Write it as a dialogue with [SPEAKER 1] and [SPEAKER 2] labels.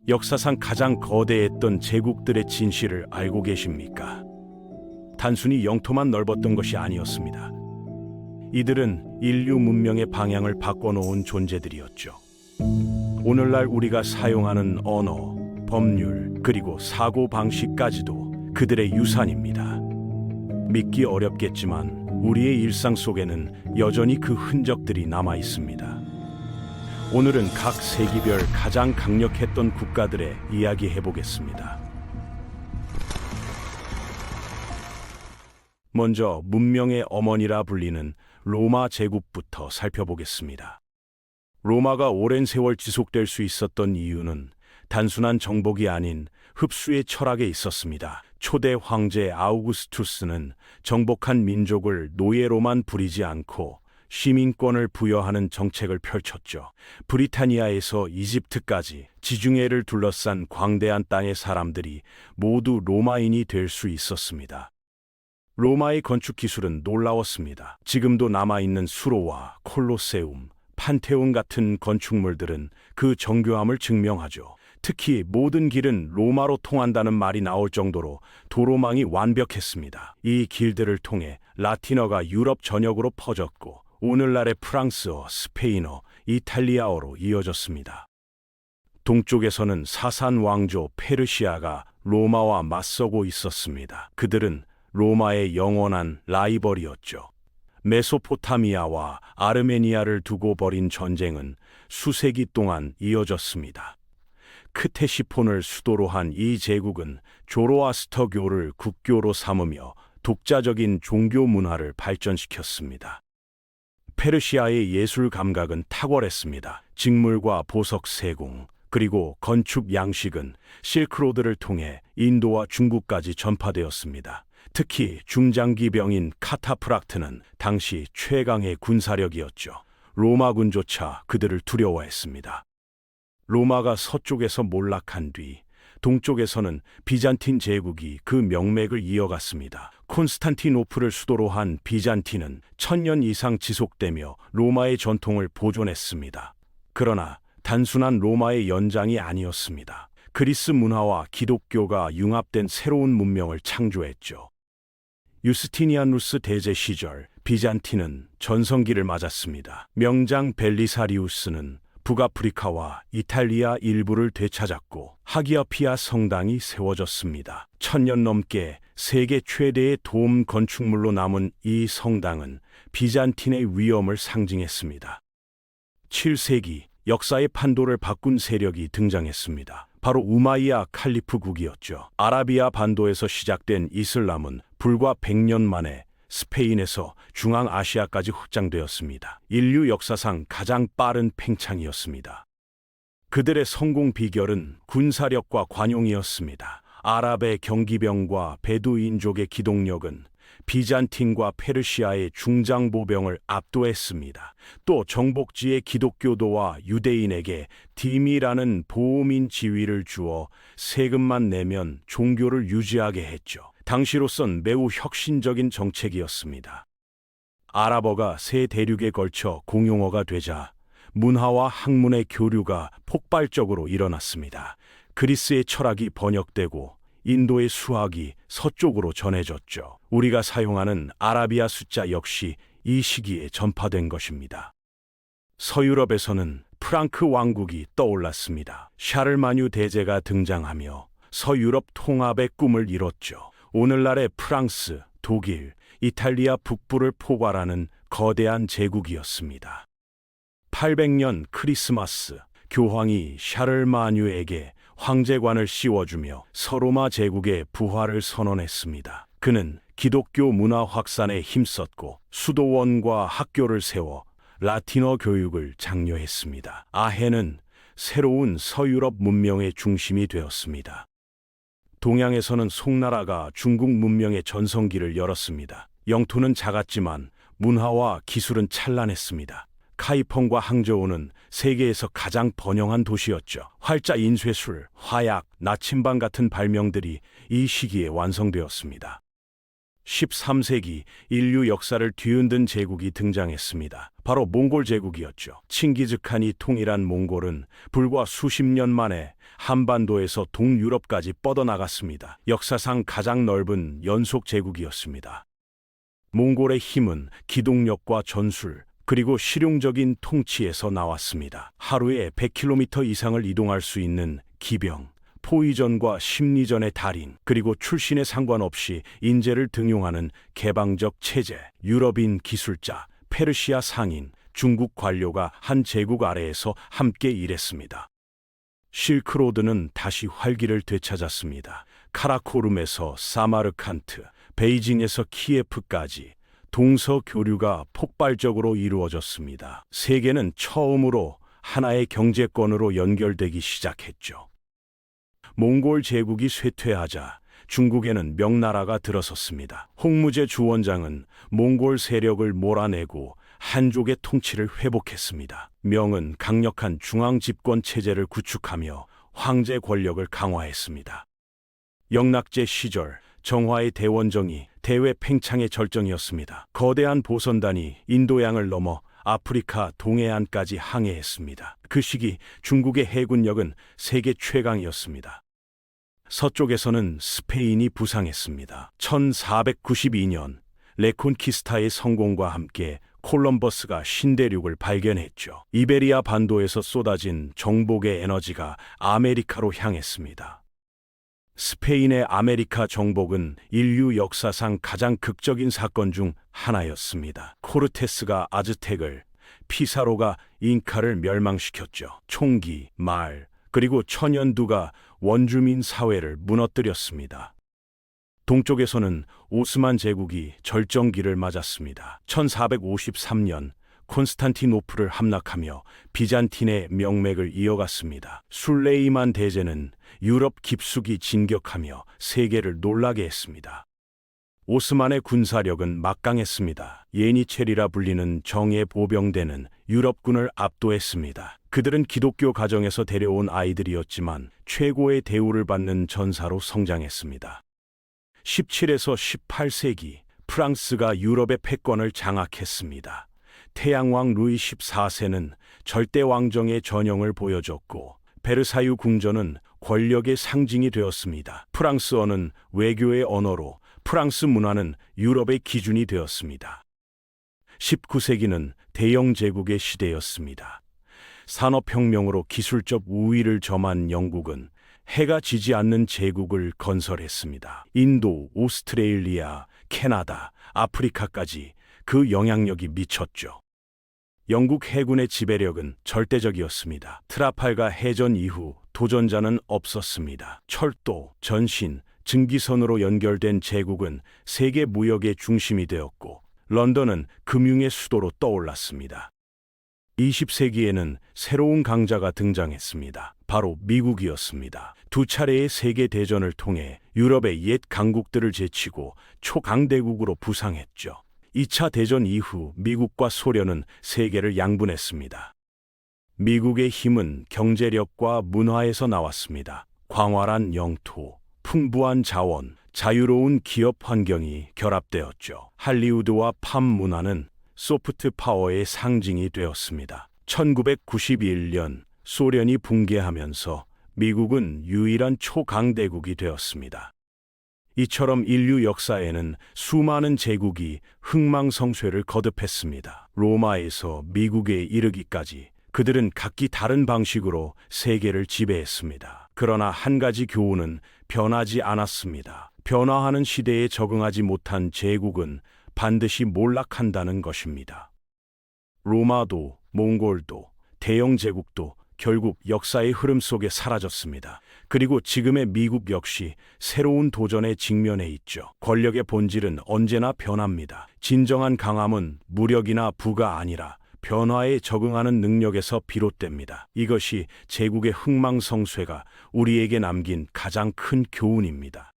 [SPEAKER 1] 역사상 가장 거대했던 제국들의 진실을 알고 계십니까? 단순히 영토만 넓었던 것이 아니었습니다. 이들은 인류 문명의 방향을 바꿔놓은 존재들이었죠. 오늘날 우리가 사용하는 언어, 법률, 그리고 사고방식까지도 그들의 유산입니다. 믿기 어렵겠지만 우리의 일상 속에는 여전히 그 흔적들이 남아 있습니다. 오늘은 각 세기별 가장 강력했던 국가들의 이야기 해보겠습니다. 먼저 문명의 어머니라 불리는 로마 제국부터 살펴보겠습니다. 로마가 오랜 세월 지속될 수 있었던 이유는 단순한 정복이 아닌 흡수의 철학에 있었습니다. 초대 황제 아우구스투스는 정복한 민족을 노예로만 부리지 않고 시민권을 부여하는 정책을 펼쳤죠. 브리타니아에서 이집트까지 지중해를 둘러싼 광대한 땅의 사람들이 모두 로마인이 될 수 있었습니다. 로마의 건축 기술은 놀라웠습니다. 지금도 남아있는 수로와 콜로세움, 판테온 같은 건축물들은 그 정교함을 증명하죠. 특히 모든 길은 로마로 통한다는 말이 나올 정도로 도로망이 완벽했습니다. 이 길들을 통해 라틴어가 유럽 전역으로 퍼졌고 오늘날의 프랑스어, 스페인어, 이탈리아어로 이어졌습니다. 동쪽에서는 사산 왕조 페르시아가 로마와 맞서고 있었습니다. 그들은 로마의 영원한 라이벌이었죠. 메소포타미아와 아르메니아를 두고 벌인 전쟁은 수세기 동안 이어졌습니다. 크테시폰을 수도로 한 이 제국은 조로아스터교를 국교로 삼으며 독자적인 종교 문화를 발전시켰습니다. 페르시아의 예술 감각은 탁월했습니다. 직물과 보석 세공, 그리고 건축 양식은 실크로드를 통해 인도와 중국까지 전파되었습니다. 특히 중장기병인 카타프락트는 당시 최강의 군사력이었죠. 로마군조차 그들을 두려워했습니다. 로마가 서쪽에서 몰락한 뒤 동쪽에서는 비잔틴 제국이 그 명맥을 이어갔습니다. 콘스탄티노플을 수도로 한 비잔틴은 1000년 이상 지속되며 로마의 전통을 보존했습니다. 그러나 단순한 로마의 연장이 아니었습니다. 그리스 문화와 기독교가 융합된 새로운 문명을 창조했죠. 유스티니아누스 대제 시절 비잔틴은 전성기를 맞았습니다. 명장 벨리사리우스는 북아프리카와 이탈리아 일부를 되찾았고 하기아피아 성당이 세워졌습니다. 1000년 넘게 세계 최대의 도움 건축물로 남은 이 성당은 비잔틴의 위엄을 상징했습니다. 7세기 역사의 판도를 바꾼 세력이 등장했습니다. 바로 우마이야 칼리프국이었죠. 아라비아 반도에서 시작된 이슬람은 불과 100년 만에 스페인에서 중앙아시아까지 확장되었습니다. 인류 역사상 가장 빠른 팽창이었습니다. 그들의 성공 비결은 군사력과 관용이었습니다. 아랍의 경기병과 베두인족의 기동력은 비잔틴과 페르시아의 중장보병을 압도했습니다. 또 정복지의 기독교도와 유대인에게 디미라는 보호민 지위를 주어 세금만 내면 종교를 유지하게 했죠. 당시로선 매우 혁신적인 정책이었습니다. 아랍어가 세 대륙에 걸쳐 공용어가 되자 문화와 학문의 교류가 폭발적으로 일어났습니다. 그리스의 철학이 번역되고 인도의 수학이 서쪽으로 전해졌죠. 우리가 사용하는 아라비아 숫자 역시 이 시기에 전파된 것입니다. 서유럽에서는 프랑크 왕국이 떠올랐습니다. 샤를마뉴 대제가 등장하며 서유럽 통합의 꿈을 이뤘죠. 오늘날의 프랑스, 독일, 이탈리아 북부를 포괄하는 거대한 제국이었습니다. 800년 크리스마스, 교황이 샤를마뉴에게 황제관을 씌워주며 서로마 제국의 부활을 선언했습니다. 그는 기독교 문화 확산에 힘썼고 수도원과 학교를 세워 라틴어 교육을 장려했습니다. 아헤는 새로운 서유럽 문명의 중심이 되었습니다. 동양에서는 송나라가 중국 문명의 전성기를 열었습니다. 영토는 작았지만 문화와 기술은 찬란했습니다. 카이펑과 항저우는 세계에서 가장 번영한 도시였죠. 활자 인쇄술, 화약, 나침반 같은 발명들이 이 시기에 완성되었습니다. 13세기 인류 역사를 뒤흔든 제국이 등장했습니다. 바로 몽골 제국이었죠. 칭기즈칸이 통일한 몽골은 불과 수십 년 만에 한반도에서 동유럽까지 뻗어나갔습니다. 역사상 가장 넓은 연속 제국이었습니다. 몽골의 힘은 기동력과 전술, 그리고 실용적인 통치에서 나왔습니다. 하루에 100km 이상을 이동할 수 있는 기병, 포위전과 심리전의 달인, 그리고 출신에 상관없이 인재를 등용하는 개방적 체제, 유럽인 기술자, 페르시아 상인, 중국 관료가 한 제국 아래에서 함께 일했습니다. 실크로드는 다시 활기를 되찾았습니다. 카라코룸에서 사마르칸트, 베이징에서 키예프까지 동서 교류가 폭발적으로 이루어졌습니다. 세계는 처음으로 하나의 경제권으로 연결되기 시작했죠. 몽골 제국이 쇠퇴하자 중국에는 명나라가 들어섰습니다. 홍무제 주원장은 몽골 세력을 몰아내고 한족의 통치를 회복했습니다. 명은 강력한 중앙 집권 체제를 구축하며 황제 권력을 강화했습니다. 영락제 시절 정화의 대원정이 대외 팽창의 절정이었습니다. 거대한 보선단이 인도양을 넘어 아프리카 동해안까지 항해했습니다. 그 시기 중국의 해군력은 세계 최강이었습니다. 서쪽에서는 스페인이 부상했습니다. 1492년 레콘키스타의 성공과 함께 콜럼버스가 신대륙을 발견했죠. 이베리아 반도에서 쏟아진 정복의 에너지가 아메리카로 향했습니다. 스페인의 아메리카 정복은 인류 역사상 가장 극적인 사건 중 하나였습니다. 코르테스가 아즈텍을, 피사로가 잉카를 멸망시켰죠. 총기, 말, 그리고 천연두가 원주민 사회를 무너뜨렸습니다. 동쪽에서는 오스만 제국이 절정기를 맞았습니다. 1453년 콘스탄티노플을 함락하며 비잔틴의 명맥을 이어갔습니다. 술레이만 대제는 유럽 깊숙이 진격하며 세계를 놀라게 했습니다. 오스만의 군사력은 막강했습니다. 예니체리라 불리는 정예 보병대는 유럽군을 압도했습니다. 그들은 기독교 가정에서 데려온 아이들이었지만 최고의 대우를 받는 전사로 성장했습니다. 17에서 18세기 프랑스가 유럽의 패권을 장악했습니다. 태양왕 루이 14세는 절대왕정의 전형을 보여줬고 베르사유 궁전은 권력의 상징이 되었습니다. 프랑스어는 외교의 언어로 프랑스 문화는 유럽의 기준이 되었습니다. 19세기는 대영 제국의 시대였습니다. 산업혁명으로 기술적 우위를 점한 영국은 해가 지지 않는 제국을 건설했습니다. 인도, 오스트레일리아, 캐나다, 아프리카까지 그 영향력이 미쳤죠. 영국 해군의 지배력은 절대적이었습니다. 트라팔가 해전 이후 도전자는 없었습니다. 철도, 전신, 증기선으로 연결된 제국은 세계 무역의 중심이 되었고 런던은 금융의 수도로 떠올랐습니다. 20세기에는 새로운 강자가 등장했습니다. 바로 미국이었습니다. 두 차례의 세계 대전을 통해 유럽의 옛 강국들을 제치고 초강대국으로 부상했죠. 2차 대전 이후 미국과 소련은 세계를 양분했습니다. 미국의 힘은 경제력과 문화에서 나왔습니다. 광활한 영토, 풍부한 자원, 자유로운 기업 환경이 결합되었죠. 할리우드와 팝 문화는 소프트 파워의 상징이 되었습니다. 1991년 소련이 붕괴하면서 미국은 유일한 초강대국이 되었습니다. 이처럼 인류 역사에는 수많은 제국이 흥망성쇠를 거듭했습니다. 로마에서 미국에 이르기까지 그들은 각기 다른 방식으로 세계를 지배했습니다. 그러나 한 가지 교훈은 변하지 않았습니다. 변화하는 시대에 적응하지 못한 제국은 반드시 몰락한다는 것입니다. 로마도, 몽골도, 대영 제국도 결국 역사의 흐름 속에 사라졌습니다. 그리고 지금의 미국 역시 새로운 도전에 직면해 있죠. 권력의 본질은 언제나 변합니다. 진정한 강함은 무력이나 부가 아니라 변화에 적응하는 능력에서 비롯됩니다. 이것이 제국의 흥망성쇠가 우리에게 남긴 가장 큰 교훈입니다.